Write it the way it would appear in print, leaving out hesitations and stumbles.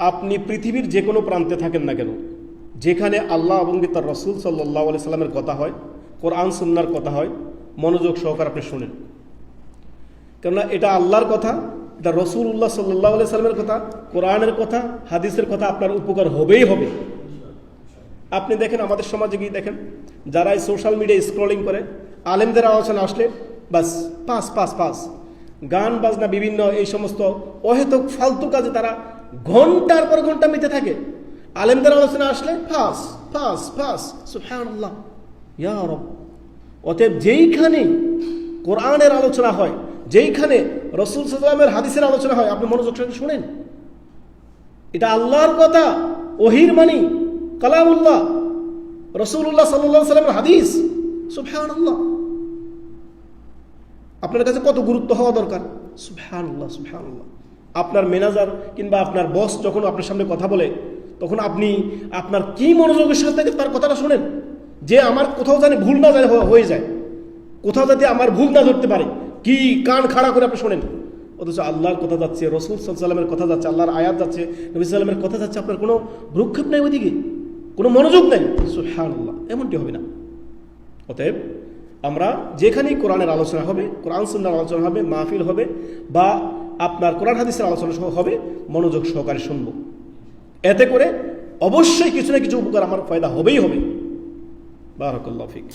আপনি পৃথিবীর যে কোনো প্রান্তে থাকেন না কেন, যেখানে আল্লাহ এবং তার রসুল সাল্লাল্লাহু আলাইহি সাল্লামের কথা হয়, কোরআন সুন্নাহর কথা হয়, মনোযোগ সহকারে আপনি শুনেন। কেননা এটা আল্লাহর কথা, এটা রসুল্লাহ সাল্লাল্লাহু আলাইহি সাল্লামের কথা, কোরআনের কথা, হাদিসের কথা, আপনার উপকার হবেই হবে। আপনি দেখেন আমাদের সমাজে গিয়ে দেখেন, যারা এই সোশ্যাল মিডিয়ায় স্ক্রলিং করে, আলেমদের আলোচনা আসলে বাস পাস পাস পাস, গান বাজনা বিভিন্ন এই সমস্ত অহেতুক ফালতু কাজে তারা ঘন্টার পর ঘন্টা মেতে থাকে। আলেমদের আলোচনা আসলে ফাস ফাস ফাস, সুবহানাল্লাহ ইয়া রব। অতএব যেইখানে কোরআনের আলোচনা হয়, যেইখানে রাসূল সাল্লাল্লাহু আলাইহি ওয়াসাল্লামের হাদিসের আলোচনা হয়, আপনি মনোযোগ সহকারে শুনেন। এটা আল্লাহর কথা, ওহীর বাণী, কালামুল্লাহ, রাসূলুল্লাহ সাল্লাল্লাহু আলাইহি ওয়াসাল্লামের হাদিস, সুবহানাল্লাহ। আপনার কাছে কত গুরুত্ব হওয়া দরকার, সুবহানাল্লাহ সুবহানাল্লাহ। আপনার ম্যানেজার কিংবা আপনার বস যখন আপনার সামনে কথা বলে, তখন আপনি আপনার কি মনোযোগের সাথে তার কথাটা শোনেন, যে আমার কোথাও জানি ভুল না যায় হয়ে যায়, কোথাও যাতে আমার ভুল না ধরতে পারে, কি কান খাড়া করে আপনি শোনেন। অথচ আল্লাহর কথা যাচ্ছে, রাসূল সাল্লাল্লাহু আলাইহি ওয়াসাল্লামের কথা যাচ্ছে, আল্লাহর আয়াত যাচ্ছে, নবী সাল্লাল্লাহু আলাইহি ওয়াসাল্লামের কথা যাচ্ছে, আপনার কোনো ভ্রুক্ষেপ নাই ওইদিকে, কোনো মনোযোগ নাই, সুবহানাল্লাহ। এমনটি হবে না। অতএব আমরা যেখানেই কোরআনের আলোচনা হবে, কোরআন সুন্নাহর আলোচনা হবে, মাহফিল হবে, বা আপনার কোরআন হাদিসের আলোচনা হবে, মনোযোগ সহকারে শুনব। এতে করে অবশ্যই কিছু না কিছু উপকার আমার ফায়দা হবেই হবে। বারাকাল্লাহু ফিক।